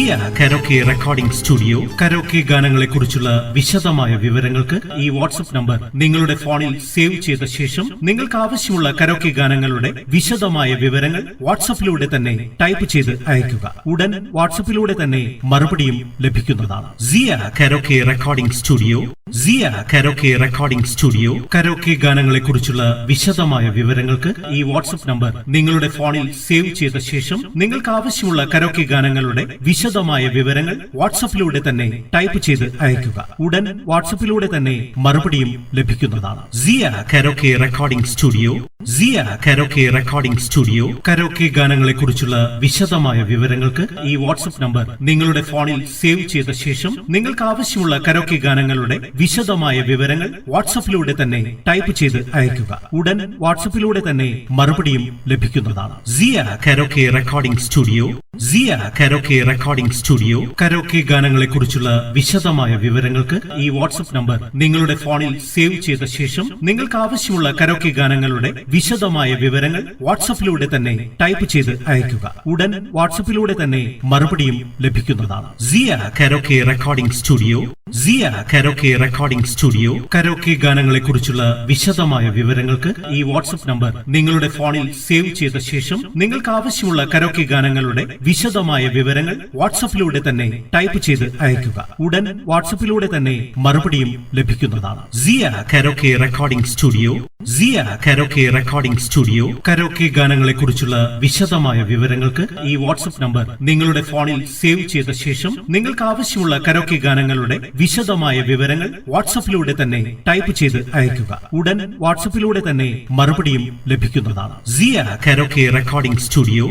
സിയ karaoke recording studio karaoke ഗാനങ്ങളെ കുറിച്ചുള്ള വിശദമായ വിവരങ്ങൾക്ക് ഈ വാട്സ്ആപ്പ് നമ്പർ നിങ്ങളുടെ ഫോണിൽ സേവ് ചെയ്ത ശേഷം നിങ്ങൾക്ക് ആവശ്യമുള്ള കരോക്കെ ഗാനങ്ങളുടെ വിശദമായ വിവരങ്ങൾ വാട്സ്ആപ്പിലൂടെ തന്നെ ടൈപ്പ് ചെയ്ത് അയയ്ക്കുക. ഉടൻ വാട്സ്ആപ്പിലൂടെ തന്നെ മറുപടിയും ലഭിക്കുന്നതാണ്. സിയ കരോക്കെ റെക്കോർഡിംഗ് സ്റ്റുഡിയോ സിയ കരോക്കെ റെക്കോർഡിംഗ് സ്റ്റുഡിയോ കരോക്കെ ഗാനങ്ങളെ കുറിച്ചുള്ള വിശദമായ വിവരങ്ങൾക്ക് ഈ വാട്സ്ആപ്പ് നമ്പർ നിങ്ങളുടെ ഫോണിൽ സേവ് ചെയ്ത ശേഷം നിങ്ങൾക്ക് ആവശ്യമുള്ള കരോക്കെ ഗാനങ്ങളുടെ വിശദമായ വിവരങ്ങൾ വാട്സ്ആപ്പിലൂടെ തന്നെ ടൈപ്പ് ചെയ്ത് അയയ്ക്കുക. ഉടൻ വാട്സ്ആപ്പിലൂടെ തന്നെ മറുപടിയും ലഭിക്കുന്നതാണ്. സിയ കരോക്കെ റെക്കോർഡിംഗ് സ്റ്റുഡിയോ സിയ കരോക്കെ റെക്കോർഡിംഗ് സ്റ്റുഡിയോ കരോക്കെ ഗാനങ്ങളെ കുറിച്ചുള്ള വിശദമായ വിവരങ്ങൾക്ക് ഈ വാട്സ്ആപ്പ് നമ്പർ നിങ്ങളുടെ ഫോണിൽ സേവ് ചെയ്ത ശേഷം നിങ്ങൾക്ക് ആവശ്യമുള്ള കരോക്കെ ഗാനങ്ങളുടെ വിശദമായ വിവരങ്ങൾ വാട്സ്ആപ്പിലൂടെ തന്നെ ടൈപ്പ് ചെയ്ത് അയയ്ക്കുക. ഉടൻ വാട്സ്ആപ്പിലൂടെ തന്നെ മറുപടിയും ലഭിക്കുന്നതാണ്. സിയ കരോക്കെ റെക്കോർഡിംഗ് സ്റ്റുഡിയോ സിയ കരോക്കെ റെക്കോർഡിംഗ് സ്റ്റുഡിയോ കരോക്കെ ഗാനങ്ങളെ കുറിച്ചുള്ള വിശദമായ വിവരങ്ങൾക്ക് ഈ വാട്സ്ആപ്പ് നമ്പർ നിങ്ങളുടെ ഫോണിൽ സേവ് ചെയ്ത ശേഷം നിങ്ങൾക്ക് ആവശ്യമുള്ള കരോക്കെ ഗാനങ്ങളുടെ വിശദമായ വിവരങ്ങൾ വാട്സ്ആപ്പിലൂടെ തന്നെ ടൈപ്പ് ചെയ്ത് അയയ്ക്കുക. ഉടൻ വാട്സ്ആപ്പിലൂടെ തന്നെ മറുപടിയും ലഭിക്കുന്നതാണ്. സിയ കരോക്കെ റെക്കോർഡിംഗ് സ്റ്റുഡിയോ സിയ കരോക്കെ റെക്കോർഡിംഗ് സ്റ്റുഡിയോ കരോക്കെ ഗാനങ്ങളെ കുറിച്ചുള്ള വിശദമായ വിവരങ്ങൾക്ക് ഈ വാട്സ്ആപ്പ് നമ്പർ നിങ്ങളുടെ ഫോണിൽ സേവ് ചെയ്ത ശേഷം നിങ്ങൾക്ക് ആവശ്യമുള്ള കരോക്കെ ഗാനങ്ങളുടെ വിശദമായ വിവരങ്ങൾ വാട്സ്ആപ്പിലൂടെ തന്നെ ടൈപ്പ് ചെയ്ത് അയയ്ക്കുക. ഉടൻ വാട്സ്ആപ്പിലൂടെ തന്നെ മറുപടിയും ലഭിക്കുന്നതാണ്. സിയ കരോക്കെ റെക്കോർഡിംഗ് സ്റ്റുഡിയോ സിയ കരോക്കെ റെക്കോർഡിംഗ് സ്റ്റുഡിയോ കരോക്കെ ഗാനങ്ങളെ കുറിച്ചുള്ള വിശദമായ വിവരങ്ങൾക്ക് ഈ വാട്സ്ആപ്പ് നമ്പർ നിങ്ങളുടെ ഫോണിൽ സേവ് ചെയ്ത ശേഷം നിങ്ങൾക്ക് ആവശ്യമുള്ള കരോക്കെ ഗാനങ്ങളുടെ വിശദമായ വിവരങ്ങൾ വാട്സ്ആപ്പിലൂടെ തന്നെ ടൈപ്പ് ചെയ്ത് അയയ്ക്കുക. ഉടൻ വാട്സ്ആപ്പിലൂടെ തന്നെ മറുപടിയും ലഭിക്കുന്നതാണ്. സിയ കരോക്കെ റെക്കോർഡിംഗ് സ്റ്റുഡിയോ